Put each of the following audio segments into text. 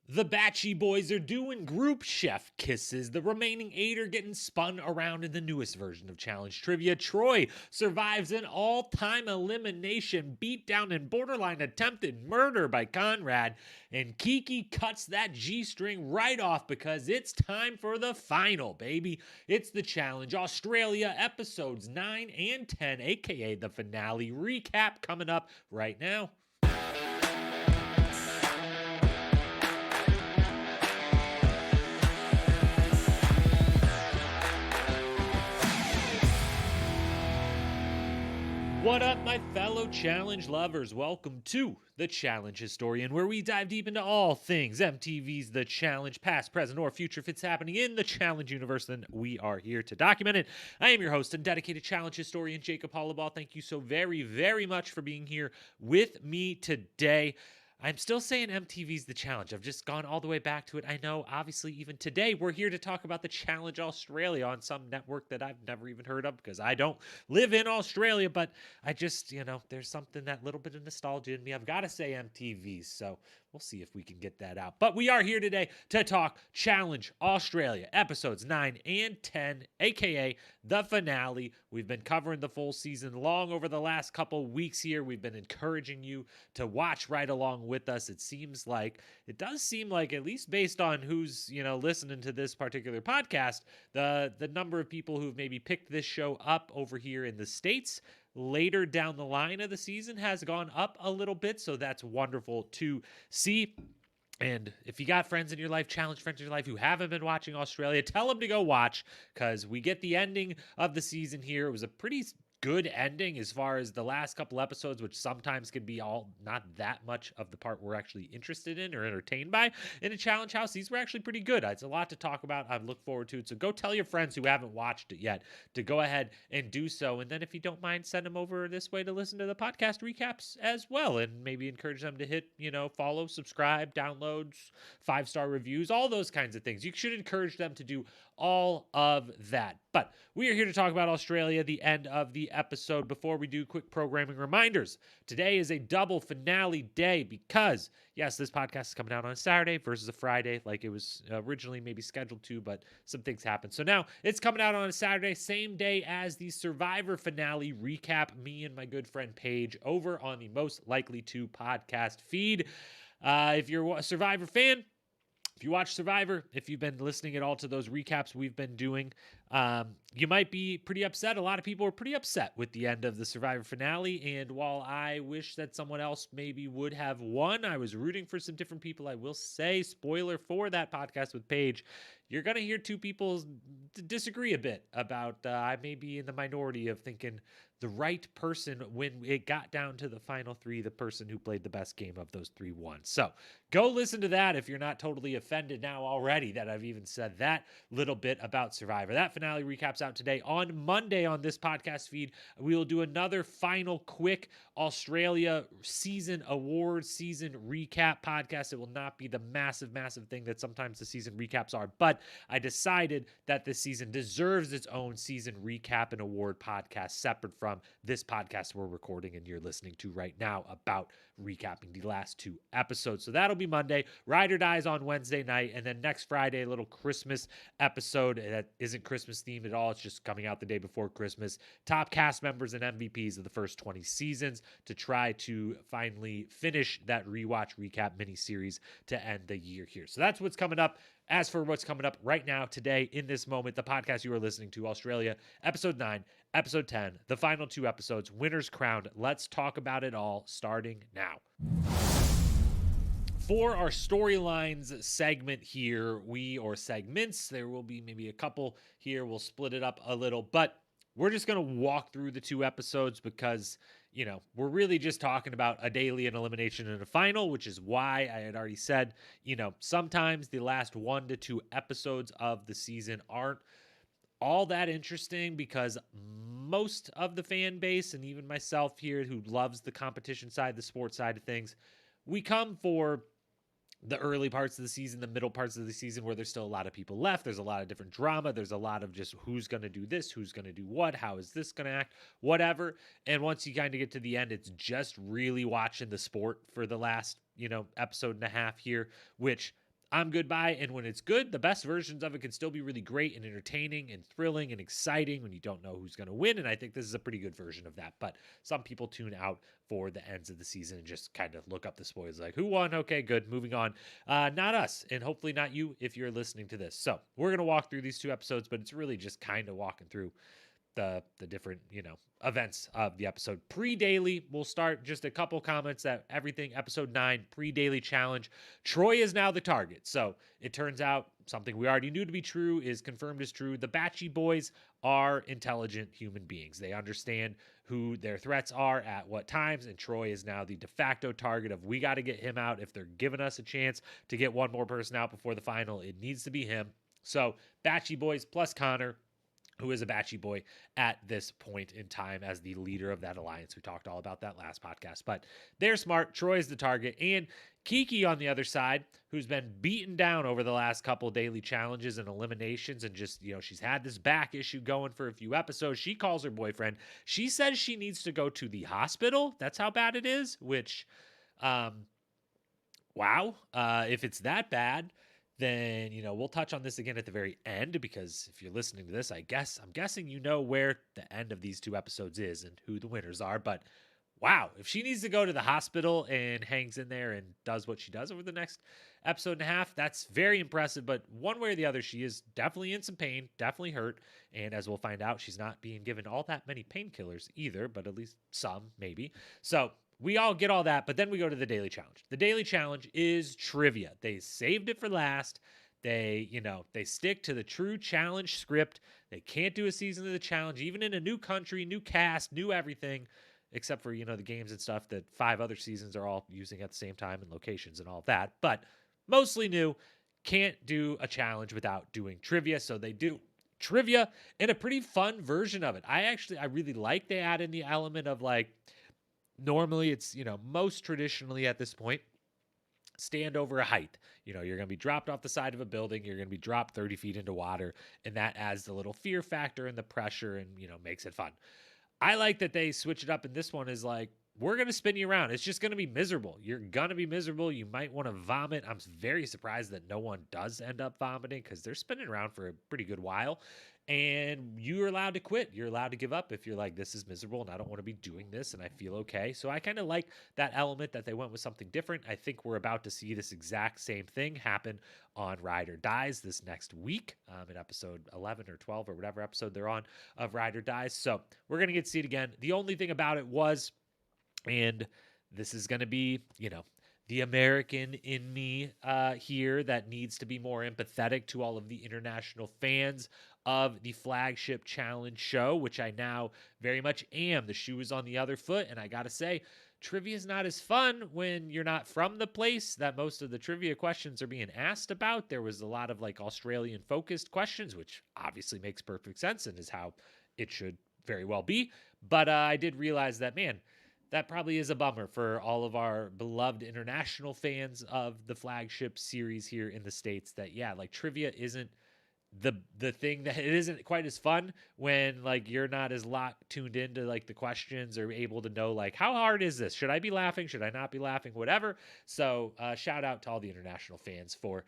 The Bachy Boys are doing group chef kisses. The remaining 8 are getting spun around in the newest version of Challenge Trivia. Troy survives an all-time elimination beatdown and borderline attempted murder by Konrad. And Kiki cuts that G-string right off because it's time for the final, baby. It's the Challenge Australia episodes 9 and 10, aka the finale recap, coming up right now. What up, my fellow challenge lovers? Welcome to The Challenge Historian, where we dive deep into all things MTV's The Challenge, past, present, or future. If it's happening in the Challenge universe, then we are here to document it. I am your host and dedicated Challenge historian, Jacob Hollabaugh. Thank you so very, very much for being here with me today. I'm still saying MTV's The Challenge. I've just gone all the way back to it. I know, obviously, even today, we're here to talk about The Challenge Australia on some network that I've never even heard of because I don't live in Australia, but I just, there's something, that little bit of nostalgia in me. I've got to say MTV, so we'll see if we can get that out. But we are here today to talk Challenge Australia, episodes 9 and 10, aka the finale. We've been covering the full season long over the last couple weeks here. We've been encouraging you to watch right along with us. It does seem like, at least based on who's, listening to this particular podcast, the number of people who've maybe picked this show up over here in the States later down the line of the season has gone up a little bit. So that's wonderful to see. And if you got friends in your life, challenge friends in your life who haven't been watching Australia, tell them to go watch, because we get the ending of the season here. It was a pretty good ending as far as the last couple episodes, which sometimes can be all not that much of the part we're actually interested in or entertained by in a challenge house. These were actually pretty good. It's a lot to talk about. I look forward to it. So go tell your friends who haven't watched it yet to go ahead and do so. And then if you don't mind, send them over this way to listen to the podcast recaps as well, and maybe encourage them to hit, follow, subscribe, downloads, 5-star reviews, all those kinds of things. You should encourage them to do all of that. But we are here to talk about Australia, the end of the episode. Before we do, quick programming reminders. Today is a double finale day because, yes, this podcast is coming out on a Saturday versus a Friday, like it was originally maybe scheduled to, but some things happened. So now it's coming out on a Saturday, same day as the Survivor finale recap, me and my good friend Paige over on the Most Likely To podcast feed. If you're a Survivor fan, if you watch Survivor, if you've been listening at all to those recaps we've been doing, you might be pretty upset. A lot of people are pretty upset with the end of the Survivor finale. And while I wish that someone else maybe would have won, I was rooting for some different people. I will say, spoiler for that podcast with Paige, you're going to hear two people disagree a bit about, I may be in the minority of thinking the right person when it got down to the final 3, the person who played the best game of those 3 won. So go listen to that if you're not totally offended now already that I've even said that little bit about Survivor. That finale recaps out today. On Monday on this podcast feed, we will do another final quick Australia season awards, season recap podcast. It will not be the massive thing that sometimes the season recaps are, but I decided that this season deserves its own season recap and award podcast separate from this podcast we're recording and you're listening to right now about recapping the last 2 episodes. So that'll be Monday. Ride or Dies on Wednesday night, and then next Friday, a little Christmas episode that isn't Christmas themed at all. It's just coming out the day before Christmas. Top cast members and MVPs of the first 20 seasons to try to finally finish that rewatch recap miniseries to end the year here. So that's what's coming up. As for what's coming up right now, today, in this moment, the podcast you are listening to, Australia, episode 9, episode 10, the final 2 episodes, winners crowned. Let's talk about it all, starting now. For our storylines segment here, or segments, there will be maybe a couple here. We'll split it up a little, but we're just going to walk through the 2 episodes because, we're really just talking about a daily, an elimination, and a final, which is why I had already said, sometimes the last 1 to 2 episodes of the season aren't all that interesting because most of the fan base, and even myself here who loves the competition side, the sports side of things, we come for the early parts of the season, the middle parts of the season where there's still a lot of people left. There's a lot of different drama. There's a lot of just who's going to do this, who's going to do what, how is this going to act, whatever. And once you kind of get to the end, it's just really watching the sport for the last, episode and a half here, which I'm good by. And when it's good, the best versions of it can still be really great and entertaining and thrilling and exciting when you don't know who's going to win. And I think this is a pretty good version of that. But some people tune out for the ends of the season and just kind of look up the spoilers like, who won? Okay, good. Moving on. Not us, and hopefully not you if you're listening to this. So we're going to walk through these 2 episodes, but it's really just kind of walking through the different events of the episode. Pre-daily, we'll start just a couple comments that everything episode 9 pre-daily challenge. Troy is now the target. So it turns out something we already knew to be true is confirmed as true. The Bachy Boys are intelligent human beings. They understand who their threats are at what times, and Troy is now the de facto target of we got to get him out. If they're giving us a chance to get one more person out before the final, it needs to be him. So Bachy Boys plus Connor, who is a Bachy boy at this point in time as the leader of that alliance. We talked all about that last podcast, but they're smart. Troy's the target. And Kiki on the other side, who's been beaten down over the last couple daily challenges and eliminations, and just, she's had this back issue going for a few episodes. She calls her boyfriend. She says she needs to go to the hospital. That's how bad it is, which, wow. If it's that bad, then we'll touch on this again at the very end, because if you're listening to this, I'm guessing where the end of these 2 episodes is and who the winners are. But wow, if she needs to go to the hospital and hangs in there and does what she does over the next episode and a half, that's very impressive. But one way or the other, she is definitely in some pain, definitely hurt. And as we'll find out, she's not being given all that many painkillers either, but at least some, maybe. So we all get all that, but then we go to the daily challenge. The daily challenge is trivia. They saved it for last. They stick to the true challenge script. They can't do a season of the challenge, even in a new country, new cast, new everything, except for, the games and stuff that 5 other seasons are all using at the same time and locations and all that. But mostly new. Can't do a challenge without doing trivia. So they do trivia in a pretty fun version of it. I really like they add in the element of like, normally it's, most traditionally at this point, stand over a height. You're going to be dropped off the side of a building. You're going to be dropped 30 feet into water. And that adds the little fear factor and the pressure and, makes it fun. I like that they switch it up. And this one is like, we're going to spin you around. It's just going to be miserable. You're going to be miserable. You might want to vomit. I'm very surprised that no one does end up vomiting, because they're spinning around for a pretty good while. And you're allowed to quit. You're allowed to give up if you're like, this is miserable and I don't want to be doing this and I feel okay. So I kind of like that element that they went with something different. I think we're about to see this exact same thing happen on Ride or Dies this next week, in episode 11 or 12 or whatever episode they're on of Ride or Dies. So we're going to get to see it again. The only thing about it was, and this is going to be, the American in me here that needs to be more empathetic to all of the international fans of the flagship challenge show, which I now very much am. The shoe is on the other foot, and I gotta say, trivia is not as fun when you're not from the place that most of the trivia questions are being asked about. There was a lot of like Australian focused questions, which obviously makes perfect sense and is how it should very well be. But I did realize that, man, that probably is a bummer for all of our beloved international fans of the flagship series here in the States, that, yeah, like trivia isn't the thing, that it isn't quite as fun when like you're not as tuned into like the questions or able to know like, how hard is this? Should I be laughing? Should I not be laughing? Whatever. So shout out to all the international fans for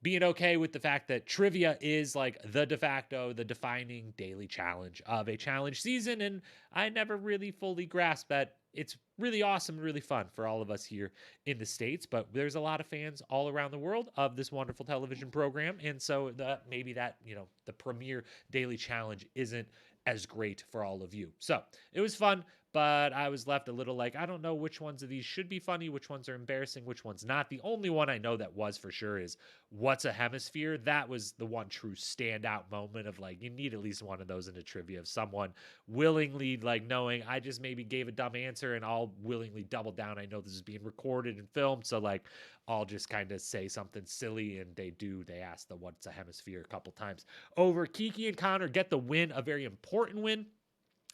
being okay with the fact that trivia is like the de facto, the defining daily challenge of a challenge season. And I never really fully grasped that it's really awesome and really fun for all of us here in the States, but there's a lot of fans all around the world of this wonderful television program. And so maybe that, the premier daily challenge isn't as great for all of you. So it was fun, but I was left a little like, I don't know which ones of these should be funny, which ones are embarrassing, which ones not. The only one I know that was for sure is What's a Hemisphere? That was the one true standout moment of like, you need at least one of those in a trivia of someone willingly like knowing I just maybe gave a dumb answer and I'll willingly double down. I know this is being recorded and filmed, so like I'll just kind of say something silly, and they ask the What's a Hemisphere a couple times over. Kiki and Connor get the win, a very important win.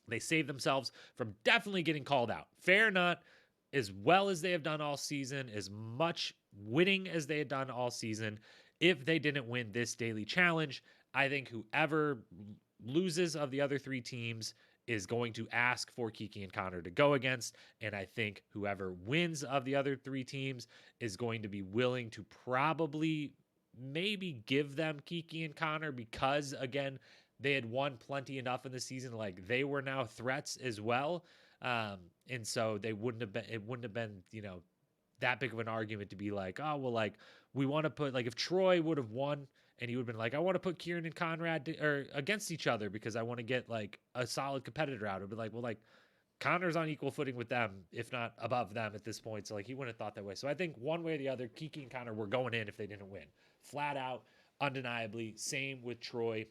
They save themselves from definitely getting called out. Fair or not, as well as they have done all season, as much winning as they had done all season, if they didn't win this daily challenge, I think whoever loses of the other 3 teams is going to ask for Kiki and Connor to go against. And I think whoever wins of the other 3 teams is going to be willing to probably maybe give them Kiki and Connor because, again, they had won plenty enough in the season. Like, they were now threats as well. And so it wouldn't have been, that big of an argument to be like, oh, well, like, we want to put, like, if Troy would have won and he would have been like, I want to put Kieran and Konrad or against each other because I want to get like a solid competitor out. It'd be like, well, like, Connor's on equal footing with them, if not above them at this point. So, like, he wouldn't have thought that way. So I think one way or the other, Kiki and Connor were going in if they didn't win. Flat out, undeniably. Same with Troy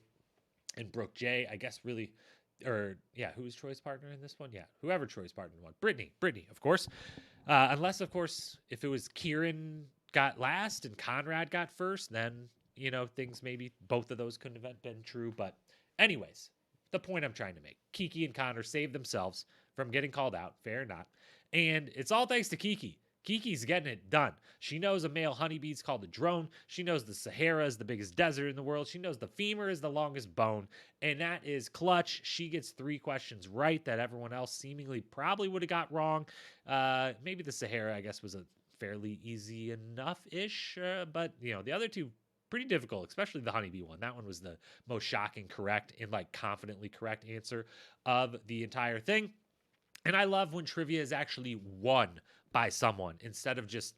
and Brooke J. I guess really, or yeah, who's Troy's partner in this one? Yeah, whoever Troy's partner was. Brittany, of course. Unless, of course, if it was Kieran got last and Konrad got first, then, things maybe both of those couldn't have been true. But anyways, the point I'm trying to make, Kiki and Connor saved themselves from getting called out, fair or not. And it's all thanks to Kiki. Kiki's getting it done. She knows a male honeybee is called a drone. She knows the Sahara is the biggest desert in the world. She knows the femur is the longest bone. And that is clutch. She gets 3 questions right that everyone else seemingly probably would have got wrong. Maybe the Sahara, I guess, was a fairly easy enough-ish. But, the other 2 pretty difficult, especially the honeybee one. That one was the most shocking correct and like confidently correct answer of the entire thing. And I love when trivia is actually won by someone instead of just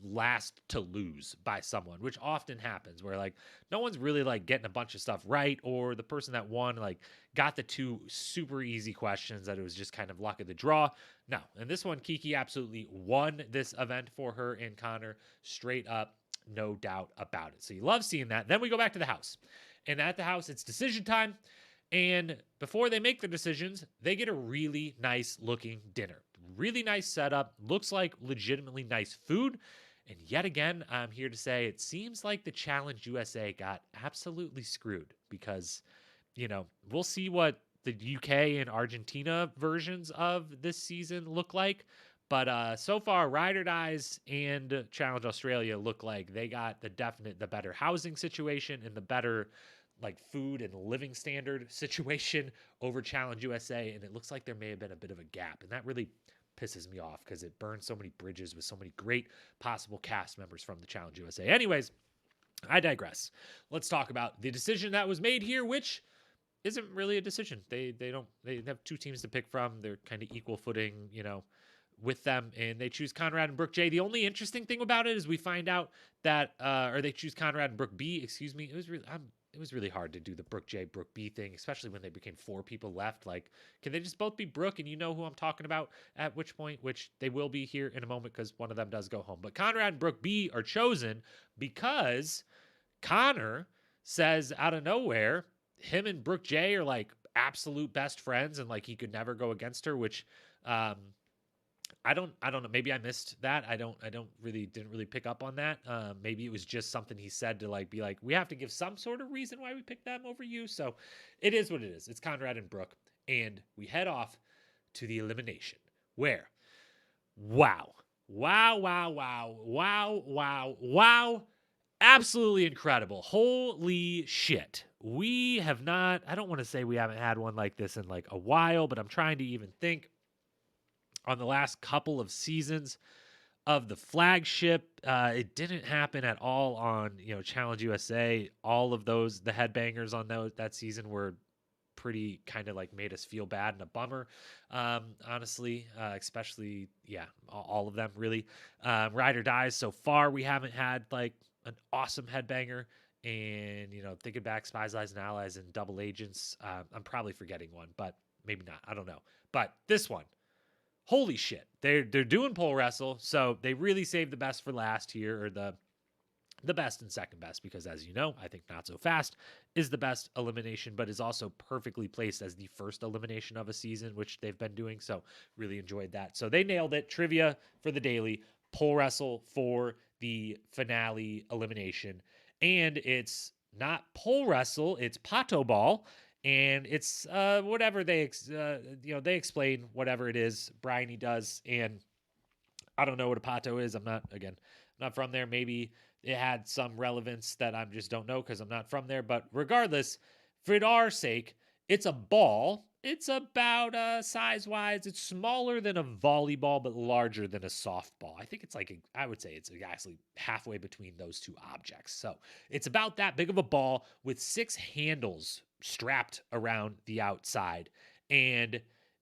last to lose by someone, which often happens where like no one's really like getting a bunch of stuff right, or the person that won like got the 2 super easy questions that it was just kind of luck of the draw. No, and this one, Kiki absolutely won this event for her and Connor straight up, no doubt about it. So you love seeing that. Then we go back to the house, and at the house it's decision time. And before they make their decisions, they get a really nice looking dinner. Really nice setup. Looks like legitimately nice food. And yet again, I'm here to say it seems like the Challenge USA got absolutely screwed because, we'll see what the UK and Argentina versions of this season look like. But so far, Ride or Dies and Challenge Australia look like they got the better housing situation and the better like food and living standard situation over Challenge USA. And it looks like there may have been a bit of a gap. And that really pisses me off because it burns so many bridges with so many great possible cast members from the Challenge USA. Anyways, I digress. Let's talk about the decision that was made here, which isn't really a decision. They have 2 teams to pick from. They're kind of equal footing, with them, and they choose Konrad and Brooke J. The only interesting thing about it is we find out that, or they choose Konrad and Brooke B. Excuse me. It was really hard to do the Brooke J, Brooke B thing, especially when they became 4 people left. Like, can they just both be Brooke and you know who I'm talking about at which point, which they will be here in a moment because one of them does go home. But Konrad and Brooke B are chosen because Connor says out of nowhere, him and Brooke J are like absolute best friends and like he could never go against her, which, I don't know. Maybe I missed that. Didn't really pick up on that. Maybe it was just something he said to like be like, we have to give some sort of reason why we picked them over you. So it is what it is. It's Konrad and Brooke, and we head off to the elimination where, wow, absolutely incredible. Holy shit. We have not, I don't want to say we haven't had one like this in like a while, but I'm trying to even think on the last couple of seasons of the flagship. It didn't happen at all on, Challenge USA. All of those, the headbangers on that season were pretty kind of like made us feel bad and a bummer. Honestly, especially, yeah, all of them really. Ride or Dies so far, we haven't had like an awesome headbanger. And, thinking back, Spies, Lies, and Allies and Double Agents, I'm probably forgetting one, but maybe not. I don't know. But this one, holy shit, they're doing pole wrestle, so they really saved the best for last here, or the best and second best, because as you know, I think Not So Fast is the best elimination, but is also perfectly placed as the first elimination of a season, which they've been doing. So really enjoyed that. So they nailed it. Trivia for the daily, pole wrestle for the finale elimination, and it's not pole wrestle, it's pato ball. And it's whatever they they explain whatever it is. Bryony does, and I don't know what a pato is. I'm not from there. Maybe it had some relevance that I just don't know because I'm not from there. But regardless, for our sake, it's a ball, It's about size-wise, it's smaller than a volleyball, but larger than a softball. I think it's like I would say it's actually halfway between those two objects. So it's about that big of a ball with 6 handles strapped around the outside, and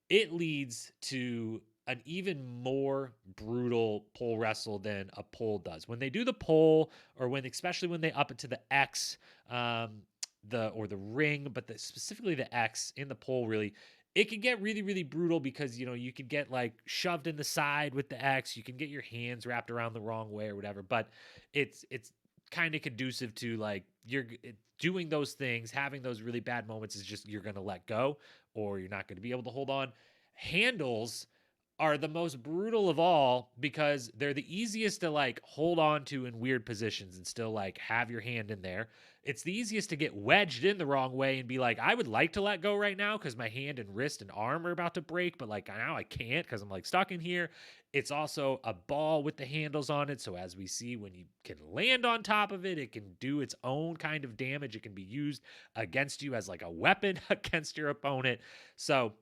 it leads to an even more brutal pole wrestle than a pole does. When they do the pole, or when especially when they up it to the X, the ring, but specifically the X in the pole, really, it can get really, really brutal because you can get like shoved in the side with the X. You can get your hands wrapped around the wrong way or whatever. But it's kind of conducive to like doing those things, having those really bad moments is just you're gonna let go or you're not gonna be able to hold on. Handles are the most brutal of all because they're the easiest to like hold on to in weird positions and still like have your hand in there. It's the easiest to get wedged in the wrong way and be like, I would like to let go right now because my hand and wrist and arm are about to break, but like now I can't because I'm like stuck in here. It's also a ball with the handles on it. So as we see, when you can land on top of it, it can do its own kind of damage. It can be used against you as like a weapon against your opponent. So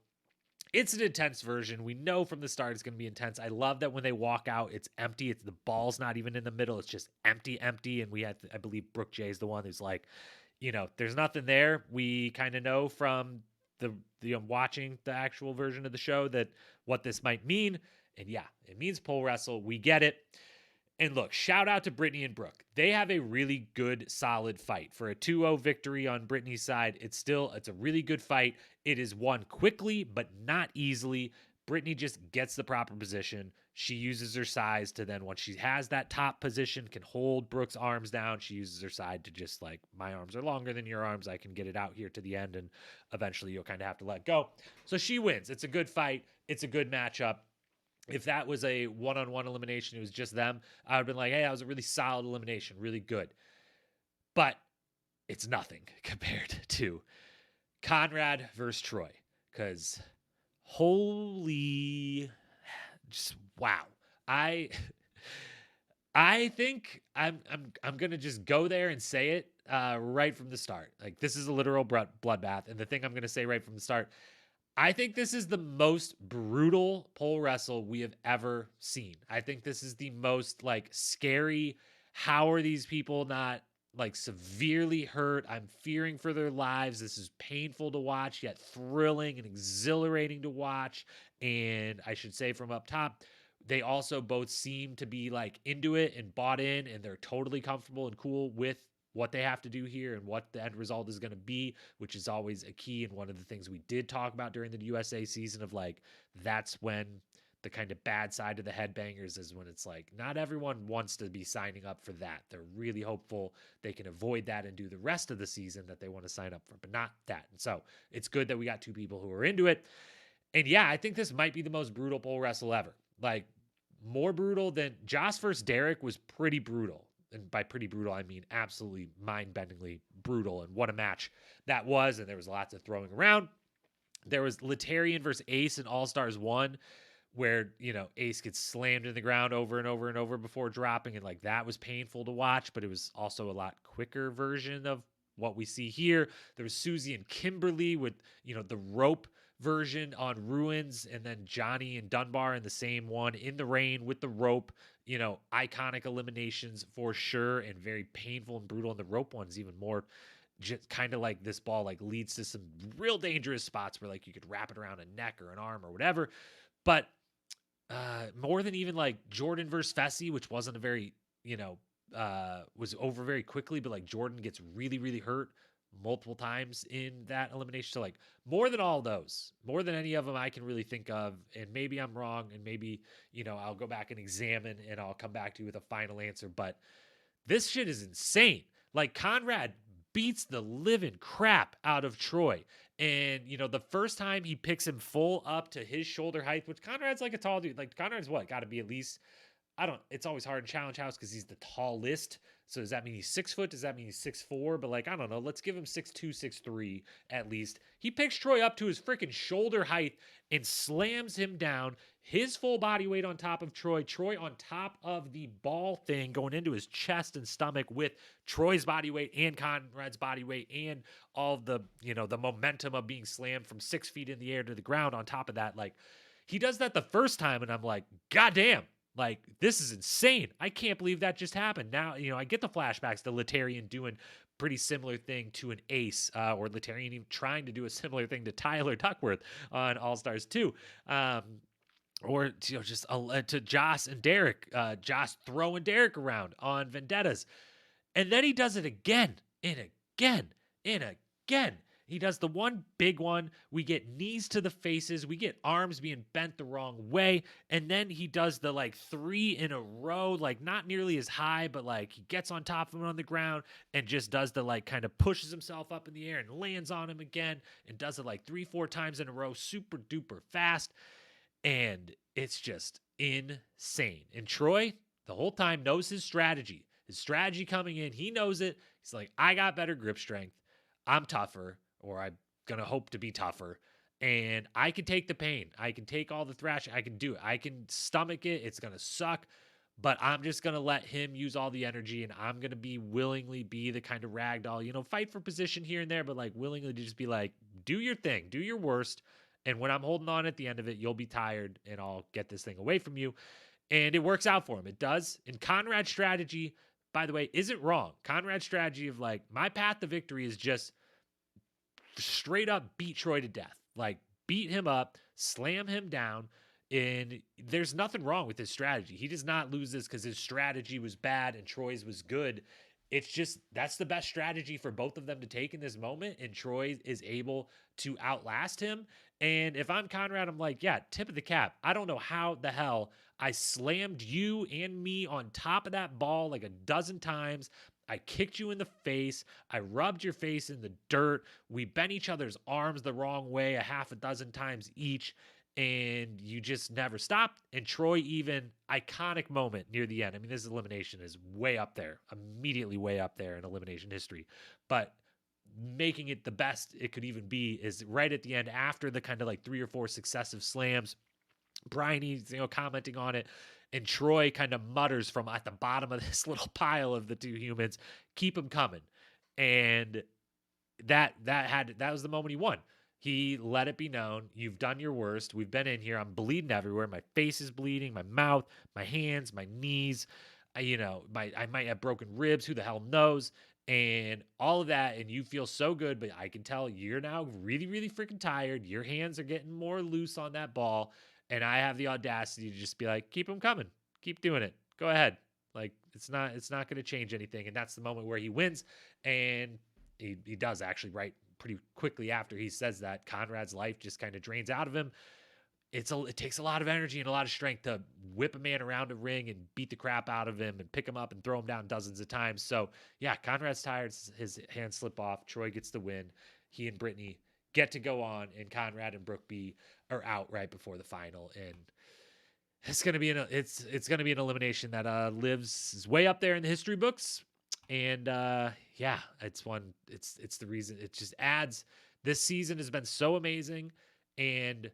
it's an intense version. We know from the start it's going to be intense. I love that when they walk out, it's empty. It's the ball's not even in the middle. It's just empty, empty. And we had, I believe, Brooke J is the one who's like, there's nothing there. We kind of know from the watching the actual version of the show that what this might mean. And yeah, it means pole wrestle. We get it. And look, shout out to Brittany and Brooke. They have a really good, solid fight. For a 2-0 victory on Brittany's side, it's a really good fight. It is won quickly, but not easily. Brittany just gets the proper position. She uses her size to then, once she has that top position, can hold Brooke's arms down. She uses her side to just like, my arms are longer than your arms. I can get it out here to the end, and eventually you'll kind of have to let go. So she wins. It's a good fight. It's a good matchup. If that was a one-on-one elimination, it was just them, I would have been like, hey, that was a really solid elimination, really good. But it's nothing compared to Konrad versus Troy. Because holy, just wow. I think I'm gonna just go there and say it right from the start. Like, this is a literal bloodbath, and the thing I'm gonna say right from the start, I think this is the most brutal pole wrestle we have ever seen. I think this is the most like scary. How are these people not like severely hurt? I'm fearing for their lives. This is painful to watch, yet thrilling and exhilarating to watch. And I should say from up top, they also both seem to be like into it and bought in, and they're totally comfortable and cool with what they have to do here and what the end result is going to be, which is always a key. And one of the things we did talk about during the USA season of like, that's when the kind of bad side of the headbangers is when it's like, not everyone wants to be signing up for that. They're really hopeful they can avoid that and do the rest of the season that they want to sign up for, but not that. And so it's good that we got two people who are into it. And yeah, I think this might be the most brutal pole wrestle ever. Like, more brutal than Joss versus Derek was pretty brutal. And by pretty brutal, I mean absolutely mind-bendingly brutal. And what a match that was. And there was lots of throwing around. There was Letarian versus Ace in All Stars 1, where, Ace gets slammed in the ground over and over and over before dropping. And like, that was painful to watch, but it was also a lot quicker version of what we see here. There was Susie and Kimberly with, the rope version on Ruins, and then Johnny and Dunbar in the same one in the rain with the rope. Iconic eliminations for sure, and very painful and brutal. And the rope one's even more just kind of like this ball like leads to some real dangerous spots where like you could wrap it around a neck or an arm or whatever. But more than even like Jordan versus Fessy, which wasn't a very, was over very quickly, but like Jordan gets really, really hurt multiple times in that elimination. So like, more than all those, more than any of them I can really think of, and maybe I'm wrong, and maybe, I'll go back and examine and I'll come back to you with a final answer, but this shit is insane. Like, Konrad beats the living crap out of Troy. And, the first time he picks him full up to his shoulder height, which Conrad's like a tall dude. Like, Conrad's what? Got to be at least, it's always hard in Challenge House because he's the tallest. So does that mean he's 6 foot? Does that mean he's 6'4"? But like, I don't know. Let's give him 6'2", 6'3" at least. He picks Troy up to his freaking shoulder height and slams him down. His full body weight on top of Troy. Troy on top of the ball thing going into his chest and stomach with Troy's body weight and Konrad's body weight and all of the, the momentum of being slammed from 6 feet in the air to the ground on top of that. Like, he does that the first time, and I'm like, God damn. Like, this is insane. I can't believe that just happened. Now, I get the flashbacks to Letarian doing pretty similar thing to an Ace, or Letarian even trying to do a similar thing to Tyler Duckworth on All-Stars 2. Or just to Joss and Derek, Joss throwing Derek around on Vendettas. And then he does it again and again and again. He does the one big one. We get knees to the faces. We get arms being bent the wrong way. And then he does the like 3 in a row, like not nearly as high, but like he gets on top of him on the ground and just does the like kind of pushes himself up in the air and lands on him again and does it like 3-4 times in a row, super duper fast. And it's just insane. And Troy, the whole time, knows his strategy. His strategy coming in, he knows it. He's like, I got better grip strength. I'm tougher, or I'm going to hope to be tougher. And I can take the pain. I can take all the thrashing. I can do it. I can stomach it. It's going to suck. But I'm just going to let him use all the energy, and I'm going to willingly be the kind of ragdoll, fight for position here and there, but like willingly to just be like, do your thing, do your worst. And when I'm holding on at the end of it, you'll be tired and I'll get this thing away from you. And it works out for him. It does. And Konrad's strategy, by the way, isn't wrong. Konrad's strategy of like, my path to victory is just straight up beat Troy to death. Like, beat him up, slam him down. And there's nothing wrong with his strategy. He does not lose this because his strategy was bad and Troy's was good. It's just, that's the best strategy for both of them to take in this moment. And Troy is able to outlast him. And if I'm Konrad, I'm like, yeah, tip of the cap. I don't know how the hell I slammed you and me on top of that ball like a dozen times. I kicked you in the face. I rubbed your face in the dirt. We bent each other's arms the wrong way a half a dozen times each. And you just never stopped. And Troy, even iconic moment near the end. I mean, this elimination is way up there, immediately way up there in elimination history. But making it the best it could even be is right at the end after the kind of like 3 or 4 successive slams. Bryony's, commenting on it. And Troy kind of mutters from at the bottom of this little pile of the two humans, keep him coming. And that was the moment he won. He let it be known, you've done your worst. We've been in here. I'm bleeding everywhere. My face is bleeding, my mouth, my hands, my knees. I might have broken ribs. Who the hell knows? And all of that. And you feel so good, but I can tell you're now really, really freaking tired. Your hands are getting more loose on that ball. And I have the audacity to just be like, keep them coming. Keep doing it. Go ahead. Like, it's not going to change anything. And that's the moment where he wins. And he does actually, right pretty quickly after he says that. Konrad's life just kind of drains out of him. It takes a lot of energy and a lot of strength to whip a man around a ring and beat the crap out of him and pick him up and throw him down dozens of times. So yeah, Konrad's tired. His hands slip off. Troy gets the win. He and Brittany get to go on, and Konrad and Brookby are out right before the final. And it's gonna be it's gonna be an elimination that lives way up there in the history books. And yeah, it's the reason it just adds. This season has been so amazing, and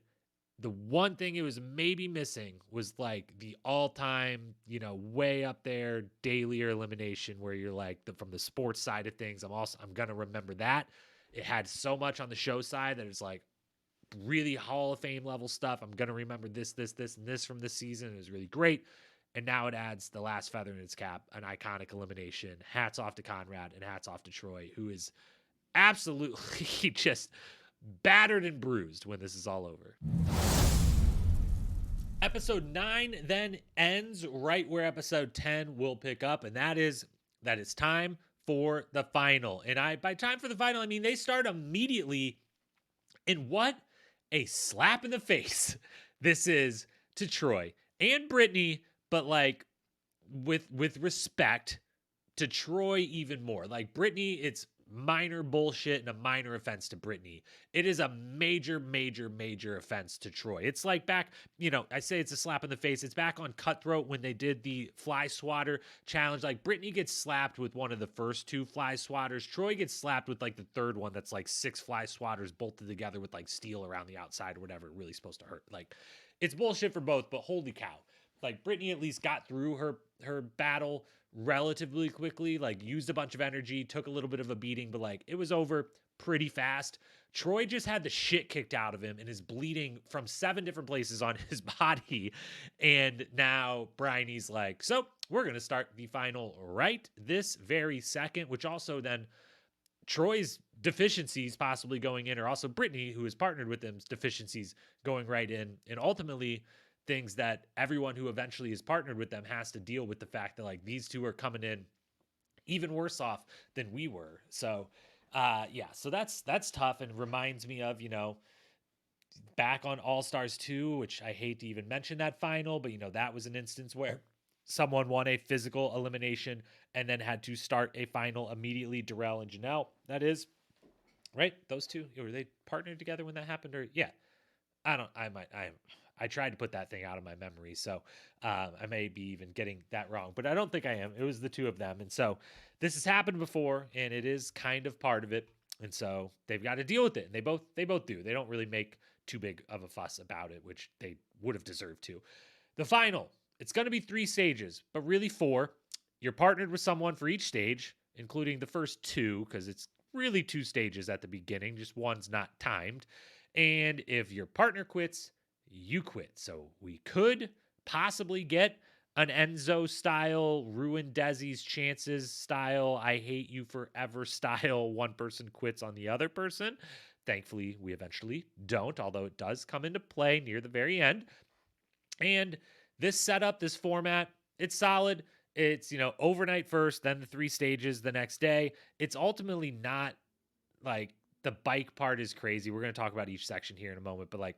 the one thing it was maybe missing was like the all-time, way up there daily or elimination where you're like from the sports side of things. I'm gonna remember that. It had so much on the show side that it's like really Hall of Fame level stuff. I'm gonna remember this, and this from this season. It was really great. And now it adds the last feather in its cap, an iconic elimination. Hats off to Konrad and hats off to Troy, who is absolutely just battered and bruised when this is all over. Episode 9 then ends right where episode 10 will pick up, and that is time for the final. And by time for the final, I mean they start immediately. And what a slap in the face this is to Troy and Brittany, but like with respect to Troy even more. Like Brittany, it's minor bullshit and a minor offense to Brittany. It is a major, major, major offense to Troy. It's like back, I say it's a slap in the face. It's back on Cutthroat when they did the fly swatter challenge. Like Brittany gets slapped with one of the first two fly swatters. Troy gets slapped with like the third one that's like 6 fly swatters bolted together with like steel around the outside or whatever. Really supposed to hurt. Like it's bullshit for both, but holy cow. Like Brittany at least got through her battle relatively quickly, like used a bunch of energy, took a little bit of a beating, but like it was over pretty fast. Troy just had the shit kicked out of him and is bleeding from 7 different places on his body. And now Bryony's like, so we're going to start the final right this very second, which also then Troy's deficiencies possibly going in, or also Brittany, who is partnered with them's deficiencies going right in. And ultimately, things that everyone who eventually is partnered with them has to deal with the fact that like these two are coming in even worse off than we were. So yeah, so that's tough and reminds me of, back on All Stars 2, which I hate to even mention that final, but that was an instance where someone won a physical elimination and then had to start a final immediately. Darrell and Janelle, that is, right? Those two, were they partnered together when that happened? Or yeah, I tried to put that thing out of my memory, so I may be even getting that wrong, but I don't think I am. It was the two of them, and so this has happened before, and it is kind of part of it, and so they've got to deal with it. And they both do. They don't really make too big of a fuss about it, which they would have deserved to. The final, it's going to be 3 stages, but really 4. You're partnered with someone for each stage, including the first 2, because it's really 2 stages at the beginning. Just one's not timed. And if your partner quits, you quit. So we could possibly get an Enzo style, ruin Desi's chances style, I hate you forever style, one person quits on the other person. Thankfully, we eventually don't, although it does come into play near the very end. And this setup, this format, it's solid. It's, overnight first, then the 3 stages the next day. It's ultimately not like the bike part is crazy. We're going to talk about each section here in a moment, but like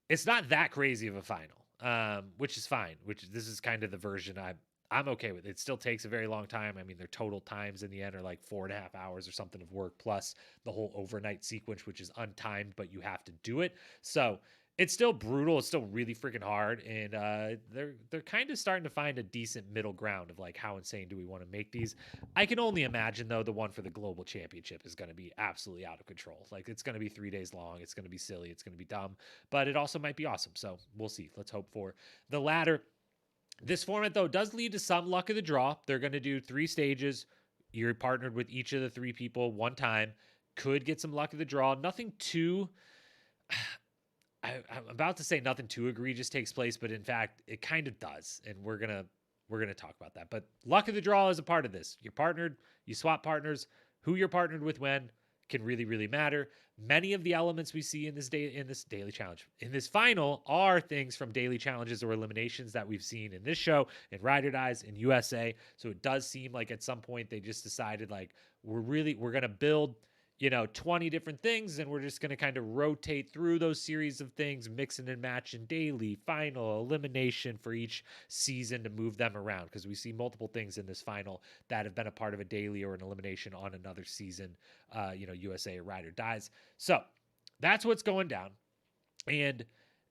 it's not that crazy of a final, which is fine. This is kind of the version I'm okay with. It still takes a very long time. I mean, their total times in the end are like 4.5 hours or something of work, plus the whole overnight sequence, which is untimed, but you have to do it. So it's still brutal. It's still really freaking hard, and they're kind of starting to find a decent middle ground of like how insane do we want to make these. I can only imagine though the one for the global championship is going to be absolutely out of control. Like it's going to be 3 days long. It's going to be silly. It's going to be dumb, but it also might be awesome. So we'll see. Let's hope for the latter. This format though does lead to some luck of the draw. They're going to do 3 stages. You're partnered with each of the 3 people one time. Could get some luck of the draw. Nothing too I'm about to say nothing too egregious takes place, but in fact, it kind of does, and we're gonna talk about that. But luck of the draw is a part of this. You're partnered, you swap partners. Who you're partnered with when can really, really matter. Many of the elements we see in this daily challenge, in this final, are things from daily challenges or eliminations that we've seen in this show, in Ride or Dies, in USA. So it does seem like at some point they just decided like we're gonna build 20 different things, and we're just going to kind of rotate through those series of things, mixing and matching daily, final, elimination for each season to move them around, because we see multiple things in this final that have been a part of a daily or an elimination on another season, USA or Ride or Dies. So that's what's going down. And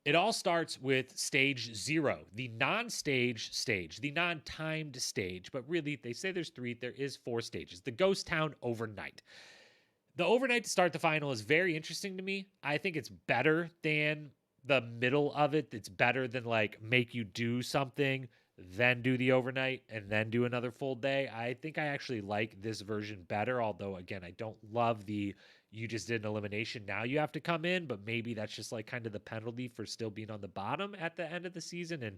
it all starts with stage 0, the non-stage stage, the non-timed stage. But really, they say there's 3. There is 4 stages. The Ghost Town Overnight. The overnight to start the final is very interesting to me. I think it's better than the middle of it. It's better than like make you do something, then do the overnight, and then do another full day. I think I actually like this version better. Although, again, I don't love the you just did an elimination, now you have to come in, but maybe that's just like kind of the penalty for still being on the bottom at the end of the season, and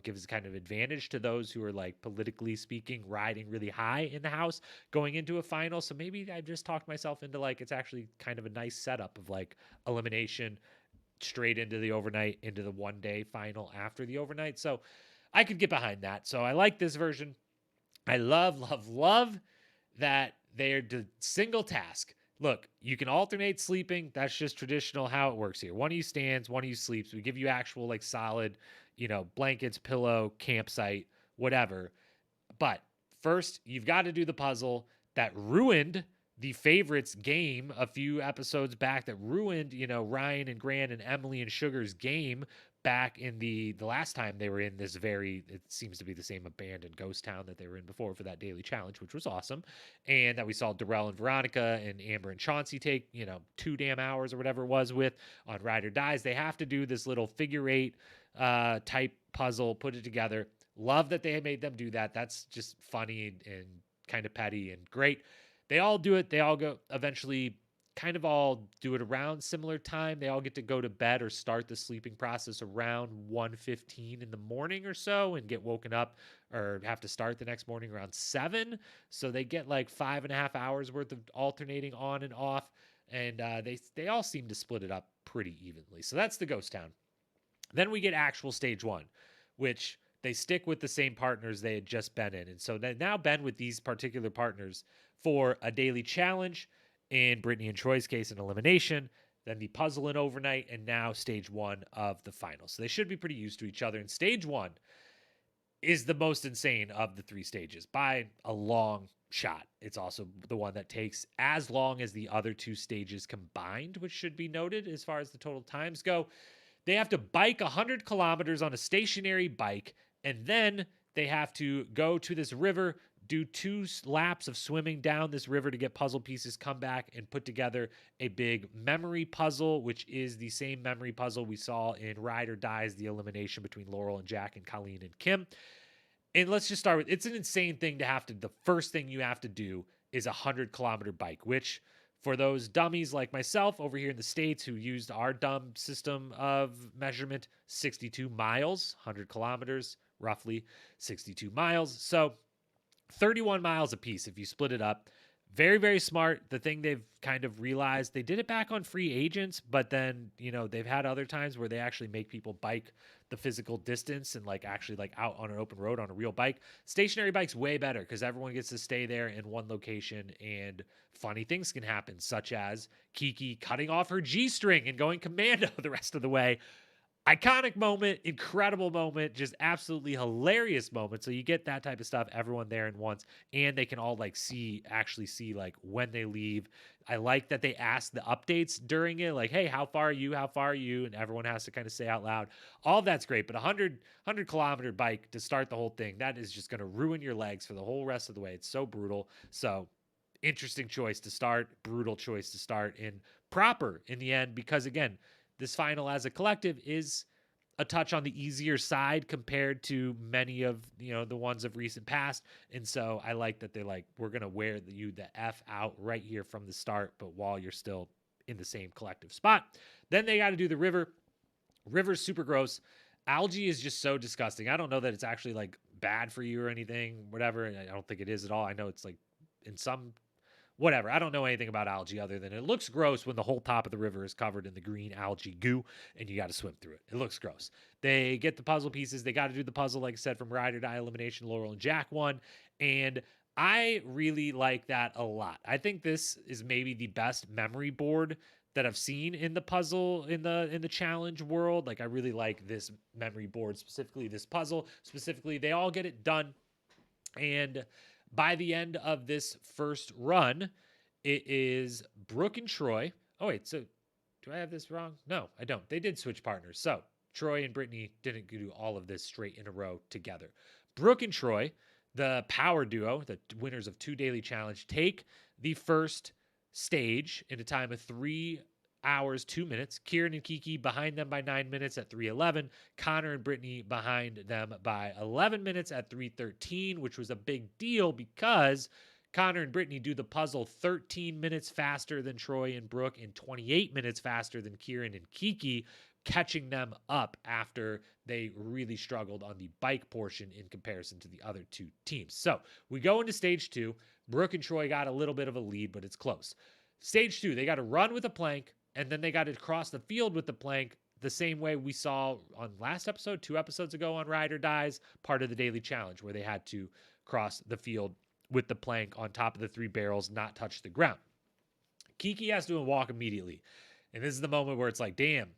gives kind of advantage to those who are like politically speaking riding really high in the house going into a final. So maybe I just talked myself into like it's actually kind of a nice setup of like elimination straight into the overnight, into the 1 day final after the overnight. So I could get behind that. So I like this version. I love that they're the single task. Look, you can alternate sleeping. That's just traditional how it works here. One of you stands, one of you sleeps. We give you actual like solid, blankets, pillow, campsite, whatever. But first, you've got to do the puzzle that ruined the favorites game a few episodes back that ruined, Ryan and Grant and Emily and Sugar's game back in the last time they were in this it seems to be the same abandoned ghost town that they were in before for that daily challenge, which was awesome. And that we saw Darrell and Veronica and Amber and Chauncey take, 2 damn hours or whatever it was with on Ride or Dies. They have to do this little figure eight type puzzle, put it together. Love that they made them do that. That's just funny and kind of petty and great. They all do it. They all go eventually kind of all do it around similar time. They all get to go to bed or start the sleeping process around 1:15 in the morning or so and get woken up or have to start the next morning around 7. So they get like 5.5 hours worth of alternating on and off. And they all seem to split it up pretty evenly. So that's the ghost town. Then we get actual stage 1, which they stick with the same partners they had just been in. And so they now been with these particular partners for a daily challenge, in Brittany and Troy's case, an elimination, then the puzzle in overnight, and now stage 1 of the final. So they should be pretty used to each other. And stage 1 is the most insane of the 3 stages by a long shot. It's also the one that takes as long as the other 2 stages combined, which should be noted as far as the total times go. They have to bike 100 kilometers on a stationary bike, and then they have to go to this river, do 2 laps of swimming down this river to get puzzle pieces, come back and put together a big memory puzzle, which is the same memory puzzle we saw in Ride or Dies, the elimination between Laurel and Jack and Colleen and Kim. And let's just start with, it's an insane thing to have to, the first thing you have to do is a 100-kilometer bike, which for those dummies like myself over here in the States who used our dumb system of measurement, 62 miles, 100 kilometers, roughly 62 miles. So 31 miles a piece if you split it up. Very, very smart. The thing they've kind of realized, they did it back on Free Agents, but then, they've had other times where they actually make people bike the physical distance and actually out on an open road on a real bike. Stationary bike's way better because everyone gets to stay there in one location and funny things can happen, such as Kiki cutting off her G-string and going commando the rest of the way. Iconic moment, incredible moment, just absolutely hilarious moment. So you get that type of stuff, everyone there in once, and they can all actually see when they leave. I like that they ask the updates during it, like, hey, how far are you? How far are you? And everyone has to kind of say out loud. All of that's great, but 100-kilometer bike to start the whole thing, that is just going to ruin your legs for the whole rest of the way. It's so brutal. So interesting choice to start, brutal choice to start, and proper in the end, because again, this final as a collective is a touch on the easier side compared to many of the ones of recent past. And so I like that they're like, we're going to wear the F out right here from the start, but while you're still in the same collective spot. Then they got to do the river. River's super gross. Algae is just so disgusting. I don't know that it's actually bad for you or anything, whatever. I don't think it is at all. I know it's in some whatever. I don't know anything about algae other than it looks gross when the whole top of the river is covered in the green algae goo and you got to swim through it. It looks gross. They get the puzzle pieces. They got to do the puzzle, like I said, from Ride or Die elimination, Laurel and Jack won. And I really like that a lot. I think this is maybe the best memory board that I've seen in the puzzle in the challenge world. I really like this memory board, specifically this puzzle. Specifically, they all get it done. And by the end of this first run, it is Brooke and Troy. Oh, wait. So do I have this wrong? No, I don't. They did switch partners. So Troy and Brittany didn't do all of this straight in a row together. Brooke and Troy, the power duo, the winners of 2 daily challenge, take the first stage in a time of 3 hours, 2 minutes. Kieran and Kiki behind them by 9 minutes at 3:11. Connor and Brittany behind them by 11 minutes at 3:13, which was a big deal because Connor and Brittany do the puzzle 13 minutes faster than Troy and Brooke and 28 minutes faster than Kieran and Kiki, catching them up after they really struggled on the bike portion in comparison to the other 2 teams. So we go into stage 2. Brooke and Troy got a little bit of a lead, but it's close. Stage 2, they got to run with a plank, and then they got to cross the field with the plank the same way we saw on last episode, 2 episodes ago on Ride or Dies, part of the daily challenge, where they had to cross the field with the plank on top of the 3 barrels, not touch the ground. Kiki has to walk immediately. And this is the moment where it's like, damn,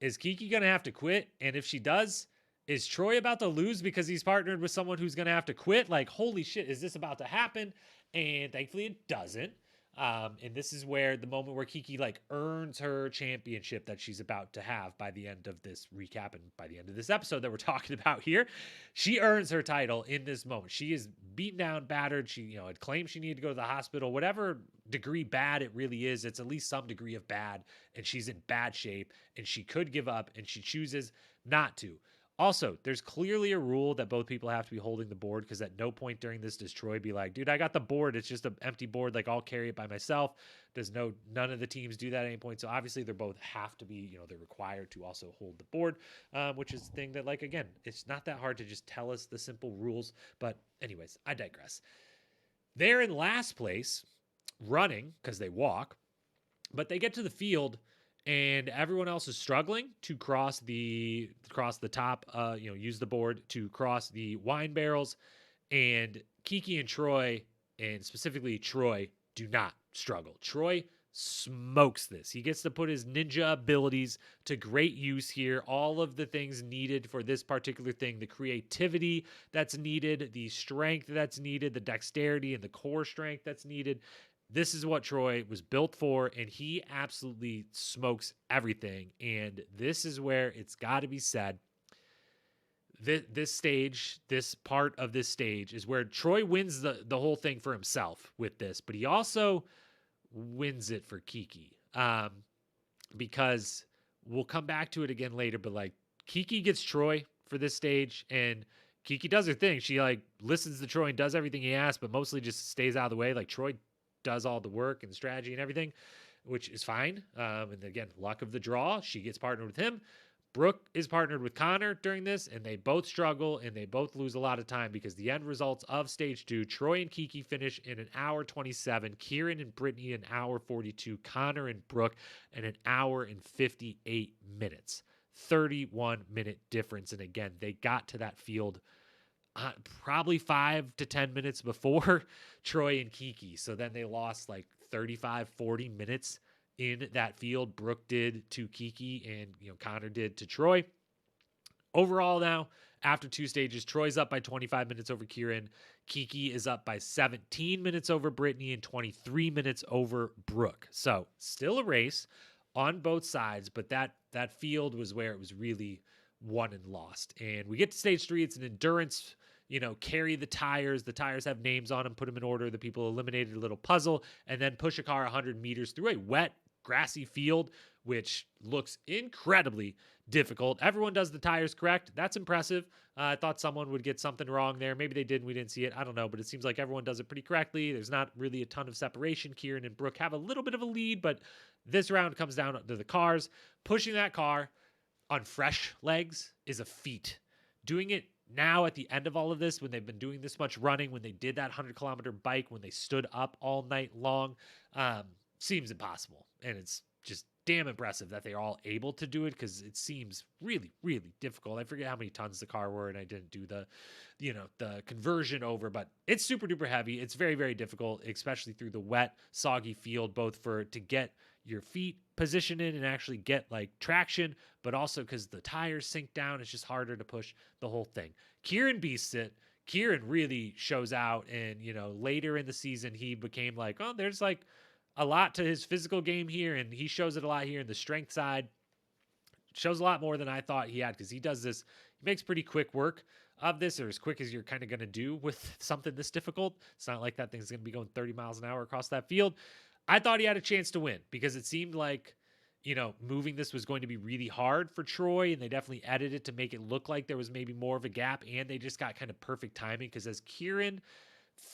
is Kiki going to have to quit? And if she does, is Troy about to lose because he's partnered with someone who's going to have to quit? Holy shit, is this about to happen? And thankfully it doesn't. And this is where the moment where Kiki like earns her championship that she's about to have by the end of this recap and by the end of this episode that we're talking about here. She earns her title in this moment. She is beaten down, battered. She, had claimed she needed to go to the hospital. Whatever degree bad it really is, it's at least some degree of bad. And she's in bad shape and she could give up and she chooses not to. Also, there's clearly a rule that both people have to be holding the board because at no point during this does Troy be like, dude, I got the board. It's just an empty board. Like, I'll carry it by myself. None of the teams do that at any point. So obviously they're both have to be, they're required to also hold the board, which is the thing that, like, again, it's not that hard to just tell us the simple rules. But anyways, I digress. They're in last place running because they walk, but they get to the field and everyone else is struggling to cross the top, use the board to cross the wine barrels. And Kiki and Troy, and specifically Troy, do not struggle. Troy smokes this. He gets to put his ninja abilities to great use here. All of the things needed for this particular thing, the creativity that's needed, the strength that's needed, the dexterity and the core strength that's needed. This is what Troy was built for, and he absolutely smokes everything. And this is where it's got to be said. This part of this stage is where Troy wins the whole thing for himself with this, but he also wins it for Kiki. Because we'll come back to it again later, but like Kiki gets Troy for this stage, and Kiki does her thing. She like listens to Troy and does everything he asks, but mostly just stays out of the way. Like Troy does all the work and strategy and everything, which is fine. And again, luck of the draw. She gets partnered with him. Brooke is partnered with Connor during this, and they both struggle and they both lose a lot of time because the end results of stage 2, Troy and Kiki finish in an hour 27, Kieran and Brittany an hour 42, Connor and Brooke in an hour and 58 minutes. 31-minute difference. And again, they got to that field probably 5 to 10 minutes before Troy and Kiki. So then they lost like 35, 40 minutes in that field. Brooke did to Kiki and, Connor did to Troy. Overall now, after 2 stages, Troy's up by 25 minutes over Kieran. Kiki is up by 17 minutes over Brittany and 23 minutes over Brooke. So still a race on both sides, but that field was where it was really won and lost. And we get to stage 3. It's an endurance, carry the tires. The tires have names on them, put them in order. The people eliminated a little puzzle and then push a car 100 meters through a wet, grassy field, which looks incredibly difficult. Everyone does the tires correct. That's impressive. I thought someone would get something wrong there. Maybe they did and we didn't see it. I don't know, but it seems like everyone does it pretty correctly. There's not really a ton of separation. Kieran and Brooke have a little bit of a lead, but this round comes down to the cars. Pushing that car on fresh legs is a feat. Doing it now at the end of all of this, when they've been doing this much running, when they did that 100-kilometer bike, when they stood up all night long, seems impossible. And it's just damn impressive that they're all able to do it because it seems really, really difficult. I forget how many tons the car were, and I didn't do the conversion over, but it's super duper heavy. It's very, very difficult, especially through the wet, soggy field, both to get your feet positioned in and actually get like traction, but also because the tires sink down, it's just harder to push the whole thing. Kieran beasts it. Kieran really shows out, and later in the season he became like, oh, there's like a lot to his physical game here, and he shows it a lot here in the strength side. Shows a lot more than I thought he had because he does this. He makes pretty quick work of this, or as quick as you're kind of going to do with something this difficult. It's not like that thing's going to be going 30 miles an hour across that field. I thought he had a chance to win because it seemed like, moving this was going to be really hard for Troy, and they definitely edited it to make it look like there was maybe more of a gap, and they just got kind of perfect timing because as Kieran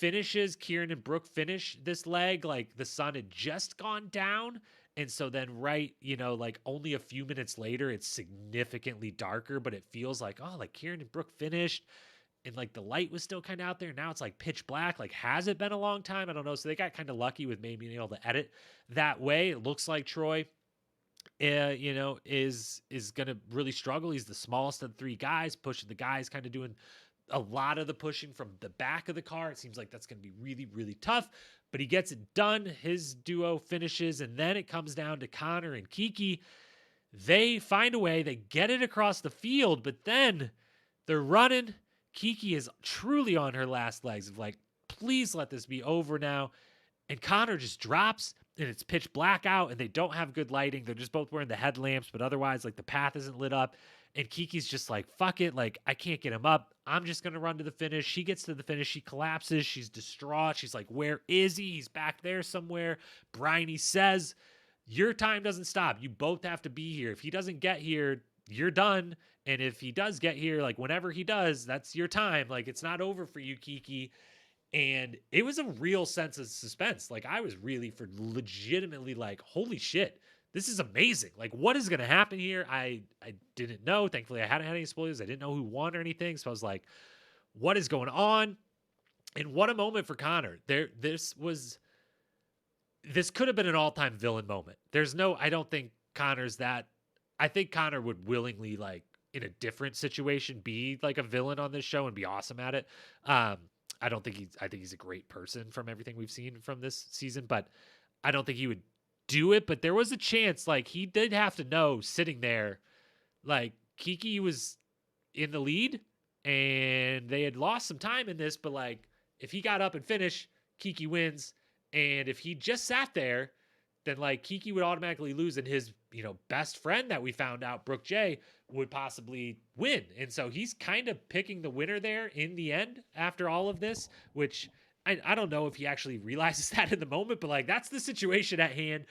and Brooke finish this leg, like the sun had just gone down. And so then like only a few minutes later, it's significantly darker, but it feels like, oh, like Kieran and Brooke finished and like the light was still kind of out there. Now it's like pitch black. Like, has it been a long time? I don't know. So they got kind of lucky with maybe being able to edit that way. It looks like Troy, is going to really struggle. He's the smallest of the 3 guys, pushing the guys kind of doing a lot of the pushing from the back of the car. It seems like that's going to be really, really tough, but he gets it done. His duo finishes, and then it comes down to Connor and Kiki. They find a way. They get it across the field, but then they're running. Kiki is truly on her last legs of like, please let this be over now. And Connor just drops and it's pitch black out and they don't have good lighting. They're just both wearing the headlamps, but otherwise, like the path isn't lit up. And Kiki's just like, fuck it. Like, I can't get him up. I'm just going to run to the finish. She gets to the finish. She collapses. She's distraught. She's like, where is he? He's back there somewhere. Bryony says, your time doesn't stop. You both have to be here. If he doesn't get here, you're done. And if he does get here, like whenever he does, that's your time. Like, it's not over for you, Kiki. And it was a real sense of suspense. Like, I was really for legitimately like, holy shit, this is amazing. Like, what is going to happen here? I didn't know. Thankfully, I hadn't had any spoilers. I didn't know who won or anything. So I was like, what is going on? And what a moment for Connor. This could have been an all-time villain moment. I don't think Connor's that. I think Connor would willingly, like, in a different situation, be like a villain on this show and be awesome at it. I don't think I think he's a great person from everything we've seen from this season, but I don't think he would do it. But there was a chance, like, he did have to know sitting there, like, Kiki was in the lead and they had lost some time in this, but like, if he got up and finished, Kiki wins. And if he just sat there, then like Kiki would automatically lose, and his, best friend that we found out, Brooke J, would possibly win. And so he's kind of picking the winner there in the end after all of this, which I don't know if he actually realizes that in the moment, but like, that's the situation at hand.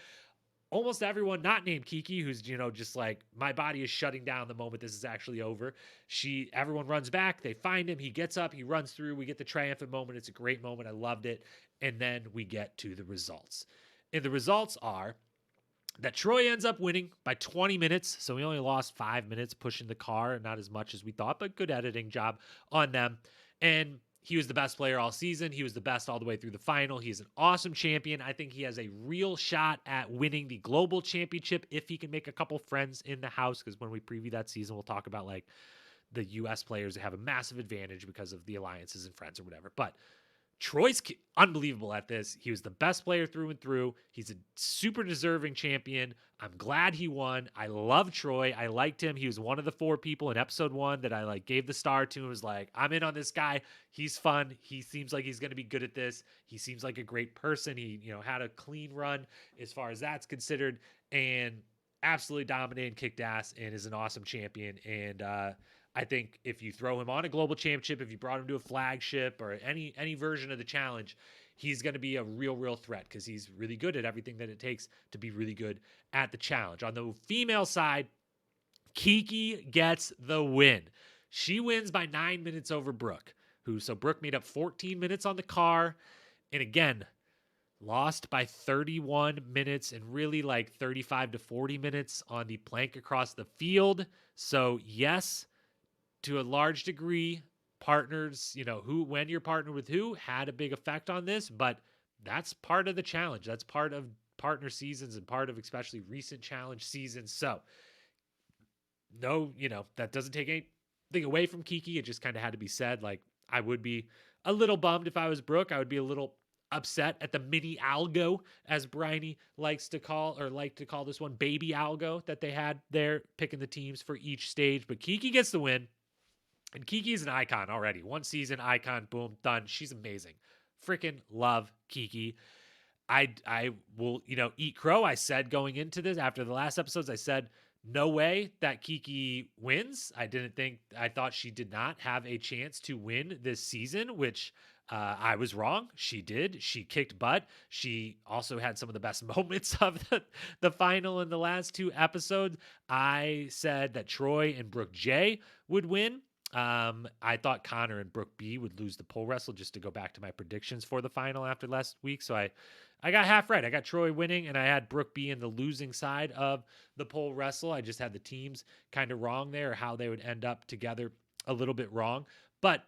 Almost everyone not named Kiki, who's, just like, my body is shutting down the moment this is actually over. Everyone runs back. They find him. He gets up. He runs through. We get the triumphant moment. It's a great moment. I loved it. And then we get to the results. And the results are that Troy ends up winning by 20 minutes. So we only lost 5 minutes pushing the car, not as much as we thought, but good editing job on them. And he was the best player all season. He was the best all the way through the final. He's an awesome champion. I think he has a real shot at winning the global championship if he can make a couple friends in the house. Because when we preview that season, we'll talk about like the U.S. players that have a massive advantage because of the alliances and friends or whatever. But Troy's unbelievable at this. He was the best player through and through. He's a super deserving champion. I'm glad he won. I love Troy. I liked him. He was one of the 4 people in episode 1 that I like gave the star to and was like, I'm in on this guy. He's fun. He seems like he's going to be good at this. He seems like a great person. He, had a clean run as far as that's considered, and absolutely dominated and kicked ass, and is an awesome champion. And I think if you throw him on a global championship, if you brought him to a flagship or any version of the challenge, he's going to be a real threat because he's really good at everything that it takes to be really good at the challenge. On the female side, Kiki gets the win. She wins by 9 minutes over Brooke, so Brooke made up 14 minutes on the car. And again, lost by 31 minutes and really like 35 to 40 minutes on the plank across the field. So yes, to a large degree, partners, when you're partnered with who had a big effect on this, but that's part of the challenge. That's part of partner seasons and part of especially recent challenge seasons. So no, that doesn't take anything away from Kiki. It just kind of had to be said. Like, I would be a little bummed if I was Brooke. I would be a little upset at the mini algo, as Bryony likes to call this one, baby algo that they had there picking the teams for each stage. But Kiki gets the win. And Kiki is an icon already. 1 season, icon, boom, done. She's amazing. Freaking love Kiki. I will, eat crow. I said going into this, after the last episodes, I said, no way that Kiki wins. I thought she did not have a chance to win this season, which I was wrong. She did. She kicked butt. She also had some of the best moments of the final in the last 2 episodes. I said that Troy and Brooke J would win. I thought Connor and Brooke B would lose the pole wrestle, just to go back to my predictions for the final after last week. So I got half right. I got Troy winning, and I had Brooke B in the losing side of the pole wrestle. I just had the teams kind of wrong there, or how they would end up together a little bit wrong. But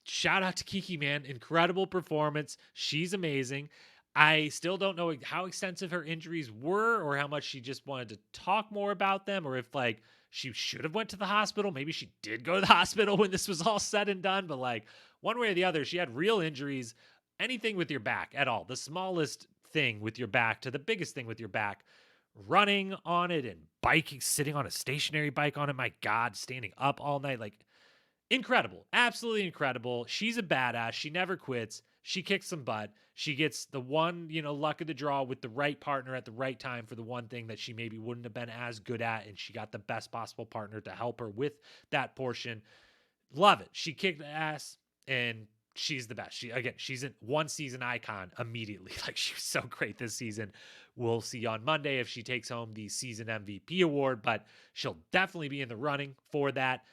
shout out to Kiki, man. Incredible performance. She's amazing. I still don't know how extensive her injuries were, or how much she just wanted to talk more about them, or if like she should have went to the hospital. Maybe she did go to the hospital when this was all said and done, but like, one way or the other, she had real injuries. Anything with your back at all, the smallest thing with your back to the biggest thing with your back, running on it and biking, sitting on a stationary bike on it. My God, standing up all night. Like, incredible. Absolutely incredible. She's a badass. She never quits. she kicks some butt. She gets the one, luck of the draw with the right partner at the right time for the one thing that she maybe wouldn't have been as good at. And she got the best possible partner to help her with that portion. Love it. She kicked ass and she's the best. She's a one season icon immediately. Like, she was so great this season. We'll see on Monday if she takes home the season MVP award, but she'll definitely be in the running for that.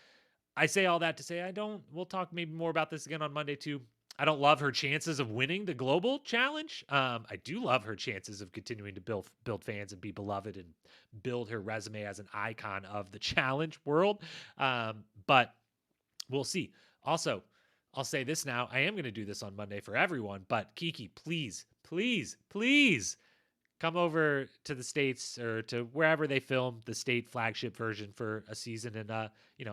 I say all that to say we'll talk maybe more about this again on Monday too. I don't love her chances of winning the global challenge. I do love her chances of continuing to build fans and be beloved and build her resume as an icon of the challenge world. But we'll see. Also, I'll say this now. I am going to do this on Monday for everyone, but Kiki, please, please, please come over to the States or to wherever they film the state flagship version for a season and,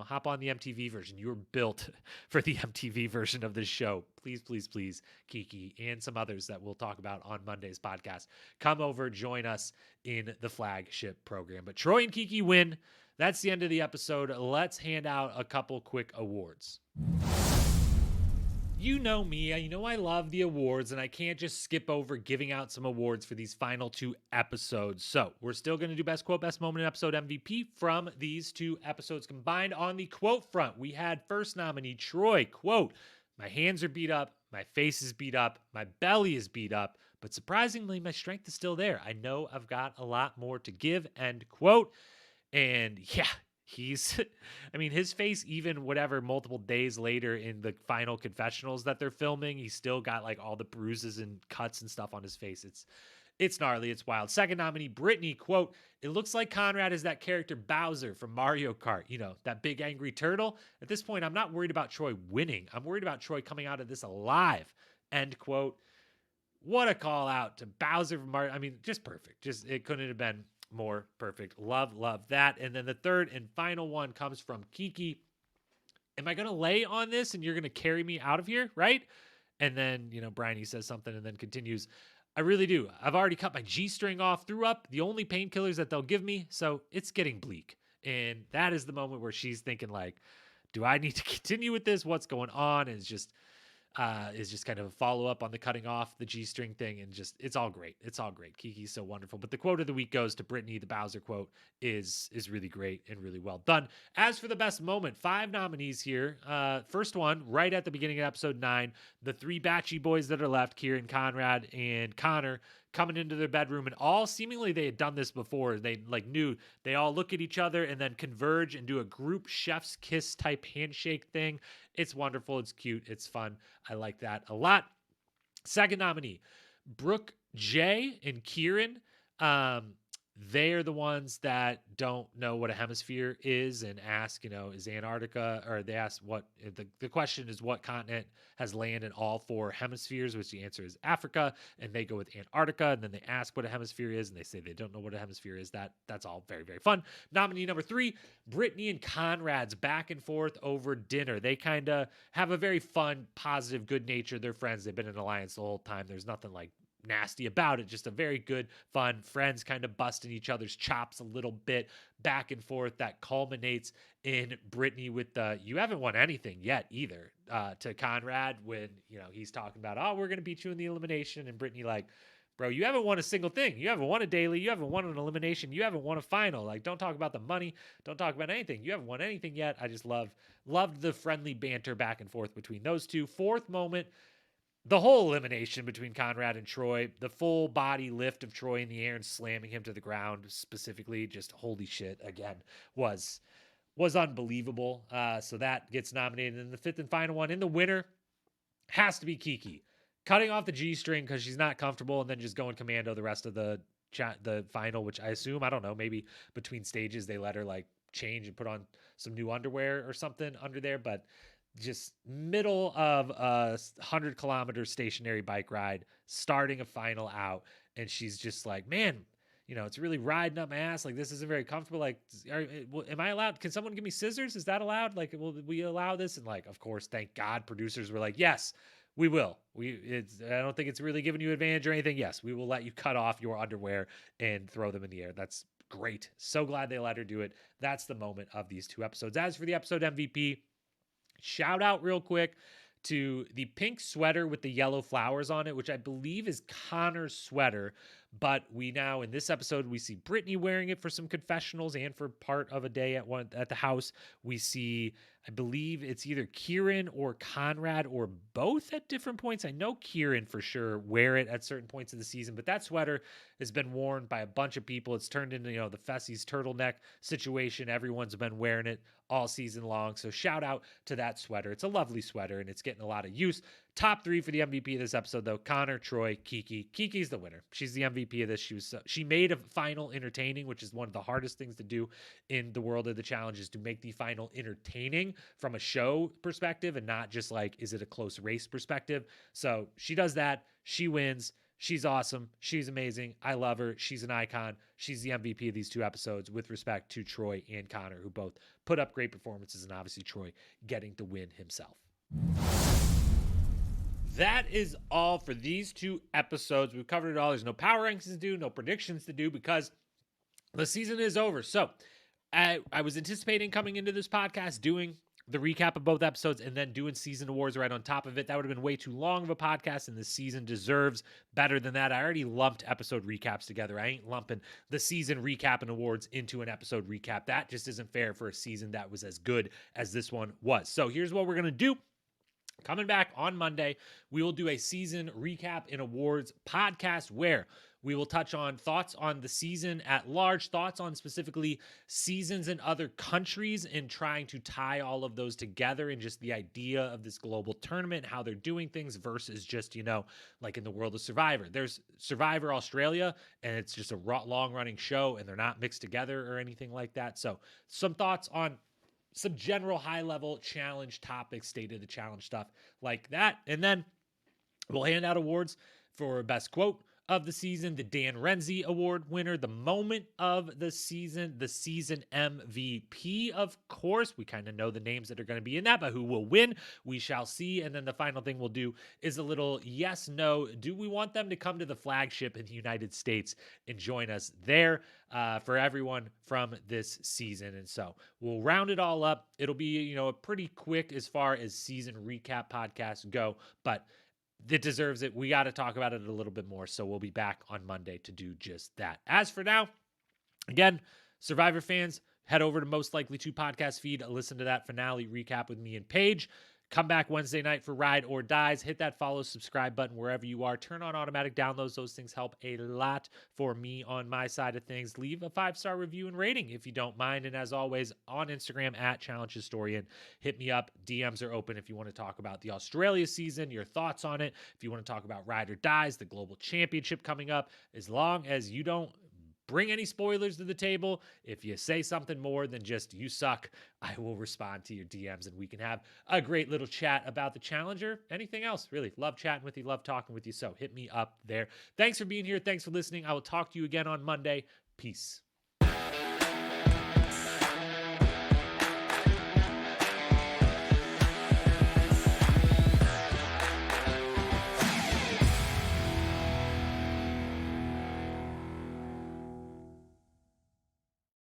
hop on the MTV version. You were built for the MTV version of this show. Please, please, please, Kiki, and some others that we'll talk about on Monday's podcast. Come over, join us in the flagship program. But Troy and Kiki win. That's the end of the episode. Let's hand out a couple quick awards. You know me, I love the awards, and I can't just skip over giving out some awards for these final 2 episodes. So we're still going to do best quote, best moment in episode MVP from these 2 episodes combined. On the quote front, we had first nominee Troy, quote, "My hands are beat up, my face is beat up, my belly is beat up, but surprisingly, my strength is still there. I know I've got a lot more to give," end quote. And yeah, his face, even whatever, multiple days later in the final confessionals that they're filming, he's still got like all the bruises and cuts and stuff on his face. It's gnarly. It's wild. Second nominee, Brittany, quote, "It looks like Konrad is that character Bowser from Mario Kart, that big angry turtle. At this point, I'm not worried about Troy winning. I'm worried about Troy coming out of this alive," end quote. What a call out to Bowser from Mario. Just perfect. It couldn't have been more perfect. Love that. And then the third and final one comes from Kiki. "Am I going to lay on this and you're going to carry me out of here, right?" And then, Bryony says something and then continues, "I really do. I've already cut my G-string off, threw up the only painkillers that they'll give me, so it's getting bleak." And that is the moment where she's thinking like, do I need to continue with this? What's going on? And it's just kind of a follow-up on the cutting off the G-string thing, and just it's all great. It's all great. Kiki's so wonderful. But the quote of the week goes to Brittany. The Bowser quote is really great and really well done. As for the best moment, 5 nominees here. First one, right at the beginning of episode 9, the 3 Bachy Boys that are left, Kieran, Konrad, and Connor, coming into their bedroom, and all seemingly they had done this before. They knew they all look at each other and then converge and do a group chef's kiss type handshake thing. It's wonderful. It's cute. It's fun. I like that a lot. Second nominee, Brooke J and Kieran. They're the ones that don't know what a hemisphere is and ask, is Antarctica, or they ask what the question is, what continent has land in all 4 hemispheres, which the answer is Africa, and they go with Antarctica, and then they ask what a hemisphere is, and they say they don't know what a hemisphere is. That's all very, very fun. Nominee number 3, Brittany and Konrad's back and forth over dinner. They kind of have a very fun, positive, good nature. They're friends. They've been in an alliance the whole time. There's nothing like nasty about it. Just a very good, fun friends kind of busting each other's chops a little bit back and forth that culminates in Brittany with the "you haven't won anything yet either" to Konrad when, he's talking about, "Oh, we're going to beat you in the elimination." And Brittany like, "Bro, you haven't won a single thing. You haven't won a daily. You haven't won an elimination. You haven't won a final. Like, don't talk about the money. Don't talk about anything. You haven't won anything yet." I just loved the friendly banter back and forth between those two. Fourth moment, the whole elimination between Konrad and Troy, the full body lift of Troy in the air and slamming him to the ground, specifically, just holy shit again, was unbelievable. So that gets nominated. And the fifth and final one, in the winner, has to be Kiki, cutting off the G-string because she's not comfortable, and then just going commando the rest of the final, which I assume, I don't know, maybe between stages they let her like change and put on some new underwear or something under there, but just middle of a 100-kilometer stationary bike ride, starting a final out, and she's just like, "Man, it's really riding up my ass. Like, this isn't very comfortable. Like, am I allowed? Can someone give me scissors? Is that allowed? Like, will we allow this?" And like, of course, thank God, producers were like, "Yes, we will. I don't think it's really giving you advantage or anything. Yes, we will let you cut off your underwear and throw them in the air." That's great. So glad they let her do it. That's the moment of these 2 episodes. As for the episode MVP, shout out real quick to the pink sweater with the yellow flowers on it, which I believe is Connor's sweater. But we now in this episode we see Brittany wearing it for some confessionals and for part of a day at the house. We see, I believe it's either Kieran or Konrad or both at different points. I know Kieran for sure wear it at certain points of the season, but that sweater has been worn by a bunch of people. It's turned into, the Fessie's turtleneck situation. Everyone's been wearing it all season long. So shout out to that sweater. It's a lovely sweater and it's getting a lot of use. Top 3 for the MVP of this episode, though: Connor, Troy, Kiki. Kiki's the winner. She's the MVP of this. She made a final entertaining, which is one of the hardest things to do in the world of the challenge, is to make the final entertaining from a show perspective and not just like, is it a close race perspective. So she does that. She wins. She's awesome. She's amazing. I love her. She's an icon. She's the MVP of these 2 episodes with respect to Troy and Connor, who both put up great performances, and obviously Troy getting the win himself. That is all for these 2 episodes. We've covered it all. There's no power rankings to do, no predictions to do, because the season is over. So I was anticipating coming into this podcast doing the recap of both episodes and then doing season awards right on top of it. That would have been way too long of a podcast, and the season deserves better than that. I already lumped episode recaps together. I ain't lumping the season recap and awards into an episode recap. That just isn't fair for a season that was as good as this one was. So here's what we're going to do. Coming back on Monday, we will do a season recap and awards podcast where we will touch on thoughts on the season at large, thoughts on specifically seasons in other countries, and trying to tie all of those together, and just the idea of this global tournament, how they're doing things versus just, like in the world of Survivor. There's Survivor Australia, and it's just a long running show, and they're not mixed together or anything like that. So some thoughts on some general high-level challenge topics, state of the challenge stuff like that. And then we'll hand out awards for best quote of the season, the Dan Renzi Award winner, the moment of the season MVP, of course. We kind of know the names that are going to be in that, but who will win, we shall see. And then the final thing we'll do is a little yes, no. Do we want them to come to the flagship in the United States and join us there for everyone from this season? And so we'll round it all up. It'll be, a pretty quick as far as season recap podcasts go, but it deserves it. We got to talk about it a little bit more. So we'll be back on Monday to do just that. As for now, again, Survivor fans, head over to Most Likely To podcast feed. Listen to that finale recap with me and Paige. Come back Wednesday night for Ride or Dies. Hit that follow, subscribe button wherever you are. Turn on automatic downloads. Those things help a lot for me on my side of things. Leave a 5-star review and rating if you don't mind. And as always, on Instagram at Challenge Historian, hit me up. DMs are open if you want to talk about the Australia season, your thoughts on it. If you want to talk about Ride or Dies, the Global Championship coming up, as long as you don't bring any spoilers to the table. If you say something more than just "you suck," I will respond to your DMs and we can have a great little chat about the challenger. Anything else, really. Love chatting with you, love talking with you. So hit me up there. Thanks for being here. Thanks for listening. I will talk to you again on Monday. Peace.